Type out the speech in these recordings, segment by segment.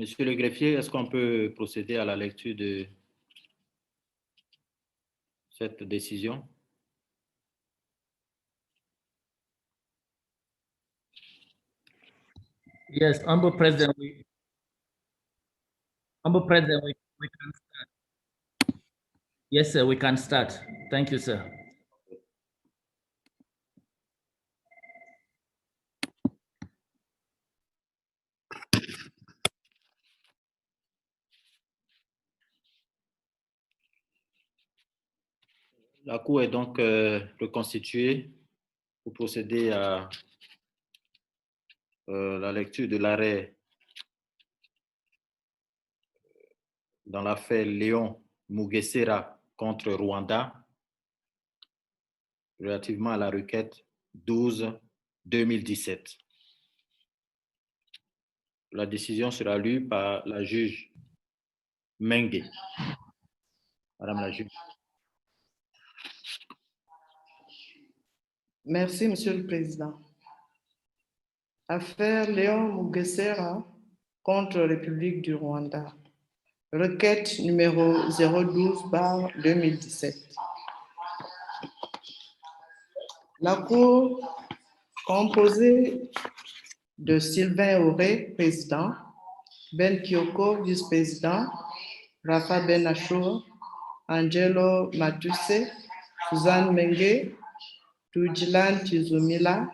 Monsieur le greffier, est-ce qu'on peut procéder à la lecture de cette décision? Yes, Honorable President, we can start. Yes, sir, we can start. Thank you, sir. La Cour est donc reconstituée pour procéder à la lecture de l'arrêt dans l'affaire Léon Mugesera contre Rwanda relativement à la requête 12-2017. La décision sera lue par la juge Mengue. Madame la juge. Merci, Monsieur le Président. Affaire Léon Mugesera contre République du Rwanda. Requête numéro 012/2017. La Cour, composée de Sylvain Auré, président, Ben Kyoko, vice-président, Rafa Ben Achour, Angelo Matuse, Suzanne Mengue, Tujilan Tizumila,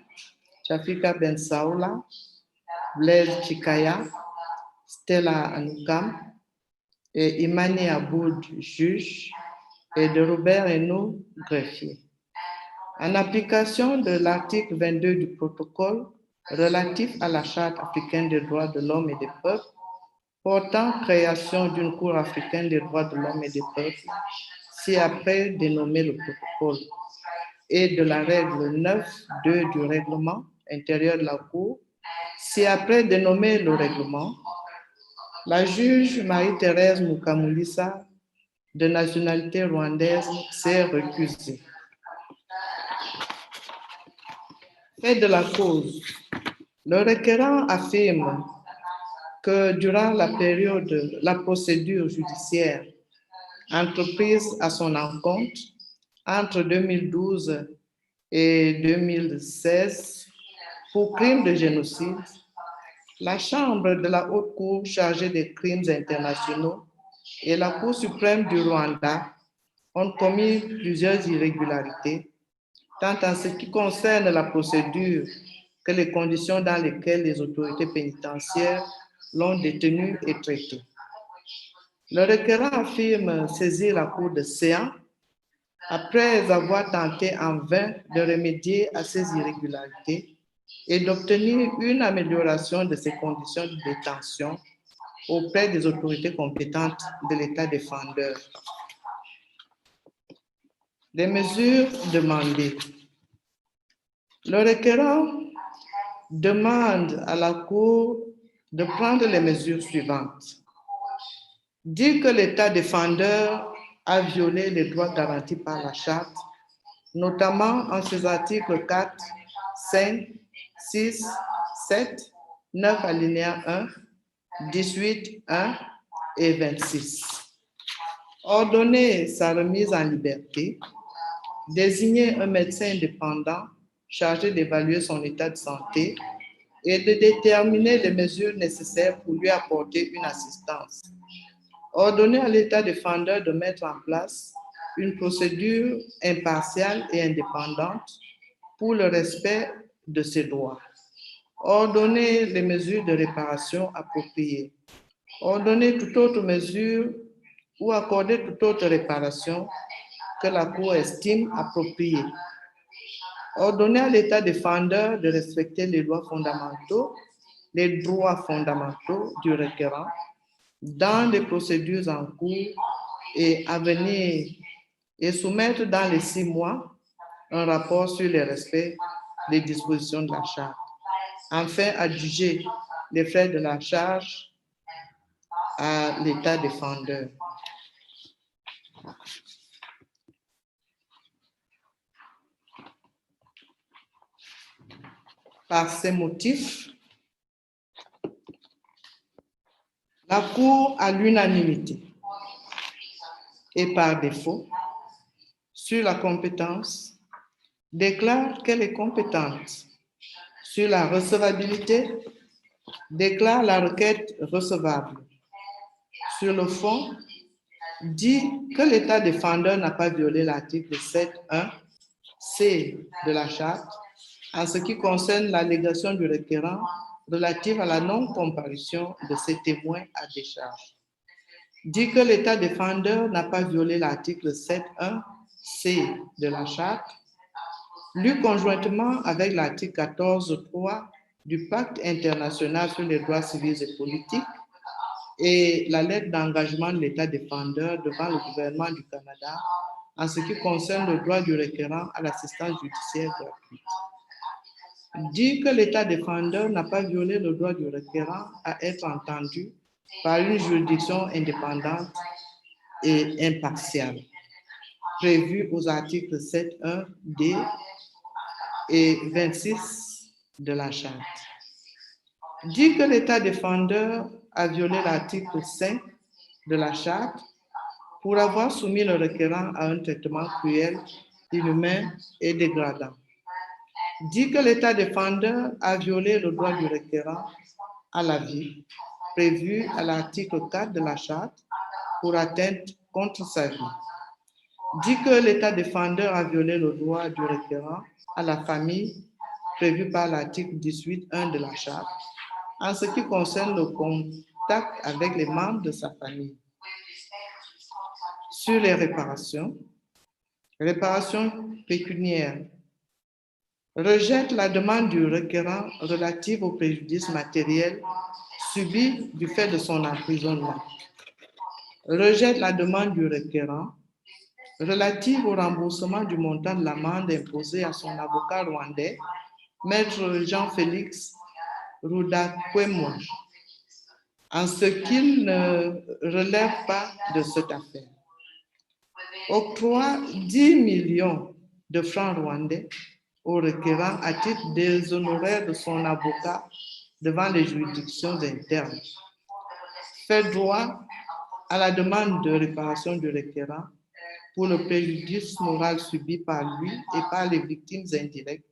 Chafika Ben Saoula, Blaise Chikaya, Stella Anoukam et Imani Aboud, juge, et de Robert Henault, greffier. En application de l'article 22 du protocole relatif à la Charte africaine des droits de l'homme et des peuples, portant création d'une Cour africaine des droits de l'homme et des peuples, ci-après dénommé le protocole, et de la règle 9.2 du règlement intérieur de la Cour, ci-après dénommé le règlement, la juge Marie-Thérèse Mukamulisa, de nationalité rwandaise, s'est recusée. Fait de la cause, le requérant affirme que durant la procédure judiciaire entreprise à son encontre entre 2012 et 2016 pour crime de génocide, la Chambre de la Haute Cour chargée des crimes internationaux et la Cour suprême du Rwanda ont commis plusieurs irrégularités, tant en ce qui concerne la procédure que les conditions dans lesquelles les autorités pénitentiaires l'ont détenu et traité. Le requérant affirme saisir la Cour de séance après avoir tenté en vain de remédier à ces irrégularités et d'obtenir une amélioration de ses conditions de détention auprès des autorités compétentes de l'État défendeur. Les mesures demandées. Le requérant demande à la Cour de prendre les mesures suivantes. Dire que l'État défendeur a violé les droits garantis par la Charte, notamment en ses articles 4, 5, 6, 7, 9 alinéa 1, 18, 1 et 26. Ordonner sa remise en liberté, désigner un médecin indépendant chargé d'évaluer son état de santé et de déterminer les mesures nécessaires pour lui apporter une assistance. Ordonner à l'État défendeur de mettre en place une procédure impartiale et indépendante pour le respect de ses droits. Ordonner les mesures de réparation appropriées. Ordonner toute autre mesure ou accorder toute autre réparation que la Cour estime appropriée. Ordonner à l'État défendeur de respecter les droits fondamentaux du requérant dans les procédures en cours et à venir et soumettre dans les 6 mois un rapport sur le respect des dispositions de la Charte. Enfin, adjuger les frais de la charge à l'État défendeur. Par ces motifs, La Cour, à l'unanimité et par défaut, sur la compétence, déclare qu'elle est compétente. Sur la recevabilité, déclare la requête recevable. Sur le fond, dit que l'État défendeur n'a pas violé l'article 7.1 C de la Charte en ce qui concerne l'allégation du requérant relative à la non-comparution de ses témoins à décharge. Dit que l'État défendeur n'a pas violé l'article 7.1 C de la Charte, lu conjointement avec l'article 14.3 du Pacte international sur les droits civils et politiques et la lettre d'engagement de l'État défendeur devant le gouvernement du Canada en ce qui concerne le droit du requérant à l'assistance judiciaire gratuite. Dit que l'État défendeur n'a pas violé le droit du requérant à être entendu par une juridiction indépendante et impartiale, prévue aux articles 7.1 D et 26 de la Charte. Dit que l'État défendeur a violé l'article 5 de la Charte pour avoir soumis le requérant à un traitement cruel, inhumain et dégradant. Dit que l'État défendeur a violé le droit du requérant à la vie, prévu à l'article 4 de la Charte pour atteinte contre sa vie. Dit que l'État défendeur a violé le droit du requérant à la famille, prévu par l'article 18.1 de la Charte, en ce qui concerne le contact avec les membres de sa famille. Sur les réparations pécuniaires, rejette la demande du requérant relative au préjudice matériel subi du fait de son emprisonnement. Rejette la demande du requérant relative au remboursement du montant de l'amende imposée à son avocat rwandais, Maître Jean-Félix Rudakwemwa, en ce qu'il ne relève pas de cette affaire. Octroie 10 millions de francs rwandais au requérant à titre des honoraires de son avocat devant les juridictions internes. Fait droit à la demande de réparation du requérant pour le préjudice moral subi par lui et par les victimes indirectes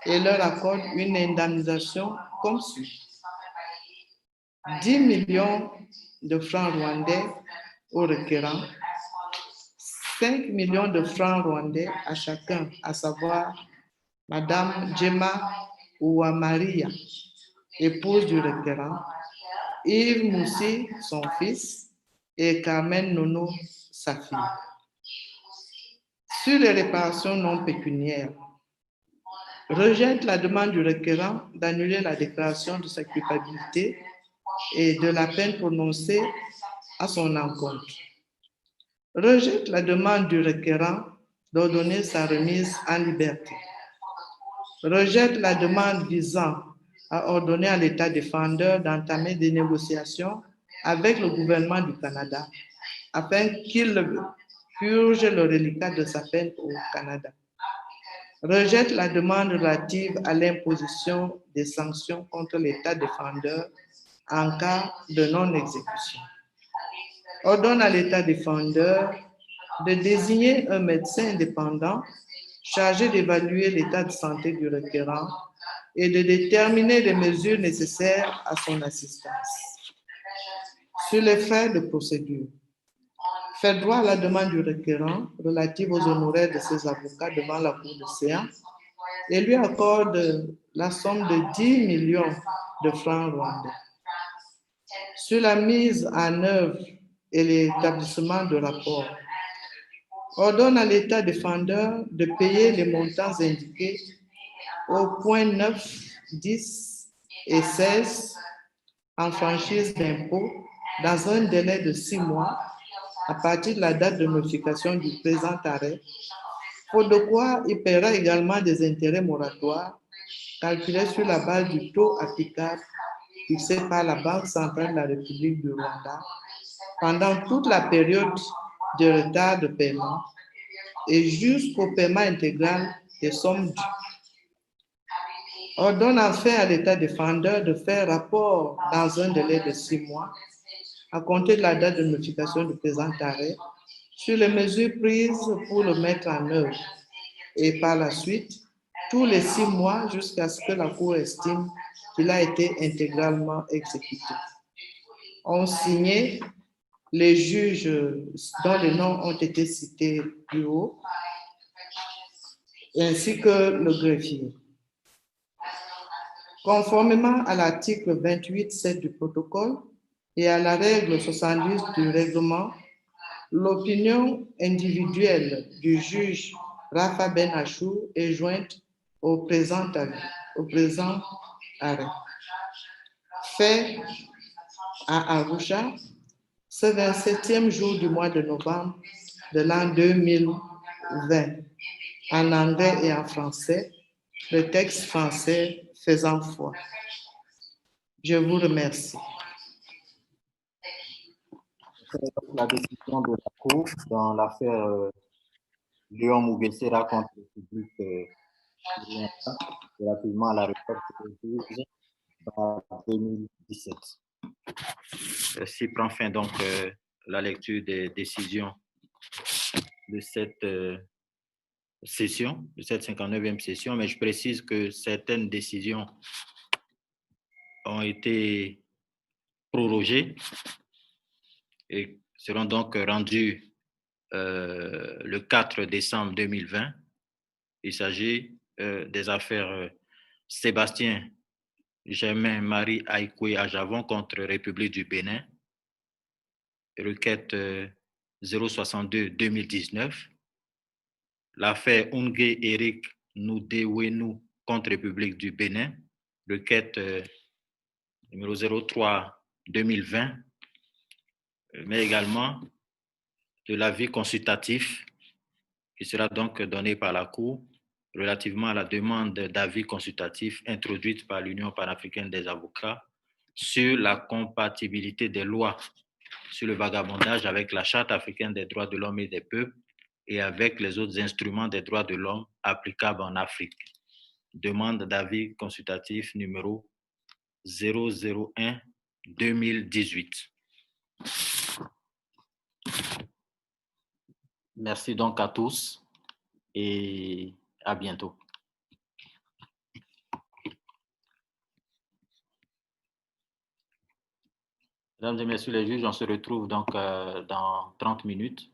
et leur accorde une indemnisation comme suit. 10 millions de francs rwandais au requérant, 5 millions de francs rwandais à chacun, à savoir Madame Gemma Ouamaria, épouse du requérant, Yves Moussi, son fils, et Carmen Nono, sa fille. Sur les réparations non pécuniaires, rejette la demande du requérant d'annuler la déclaration de sa culpabilité et de la peine prononcée à son encontre. Rejette la demande du requérant d'ordonner sa remise en liberté. Rejette la demande visant à ordonner à l'État défendeur d'entamer des négociations avec le gouvernement du Canada afin qu'il purge le reliquat de sa peine au Canada. Rejette la demande relative à l'imposition des sanctions contre l'État défendeur en cas de non-exécution. Ordonne à l'État défendeur de désigner un médecin indépendant chargé d'évaluer l'état de santé du requérant et de déterminer les mesures nécessaires à son assistance. Sur les frais de procédure, fait droit à la demande du requérant relative aux honoraires de ses avocats devant la Cour de séance et lui accorde la somme de 10 millions de francs rwandais. Sur la mise en œuvre et l'établissement de rapports, ordonne à l'État défendeur de payer les montants indiqués au point 9, 10 et 16 en franchise d'impôt dans un délai de 6 mois à partir de la date de notification du présent arrêt, faute de quoi il paiera également des intérêts moratoires calculés sur la base du taux applicable fixé par la Banque centrale de la République du Rwanda pendant toute la période de retard de paiement et jusqu'au paiement intégral des sommes dues. Ordonne enfin à l'État défendeur de faire rapport dans un délai de 6 mois à compter de la date de notification du présent arrêt sur les mesures prises pour le mettre en œuvre et par la suite, tous les 6 mois jusqu'à ce que la Cour estime qu'il a été intégralement exécuté. Ont signé les juges dont les noms ont été cités plus haut, ainsi que le greffier. Conformément à l'article 28.7 du protocole et à la règle 70 du règlement, l'opinion individuelle du juge Rafa Ben Achour est jointe au présent arrêt. Fait à Arusha, ce 27e jour du mois de novembre de l'an 2020, en anglais et en français, le texte français faisant foi. Je vous remercie. La décision de la Cour dans l'affaire Léon Mougessera contre le public relativement à la requête de juge en 2017. Ainsi prend fin donc la lecture des décisions de cette session, de cette 59e session, mais je précise que certaines décisions ont été prorogées et seront donc rendues le 4 décembre 2020. Il s'agit des affaires Sébastien Germain Marie Aïkoué à Javon contre République du Bénin, requête 062-2019. L'affaire Ungé Eric Noudéouénou contre République du Bénin, requête numéro 03-2020, mais également de l'avis consultatif qui sera donc donné par la Cour relativement à la demande d'avis consultatif introduite par l'Union panafricaine des avocats sur la compatibilité des lois sur le vagabondage avec la Charte africaine des droits de l'homme et des peuples et avec les autres instruments des droits de l'homme applicables en Afrique. Demande d'avis consultatif numéro 001-2018. Merci donc à tous et à bientôt. Mesdames et messieurs les juges, on se retrouve donc dans 30 minutes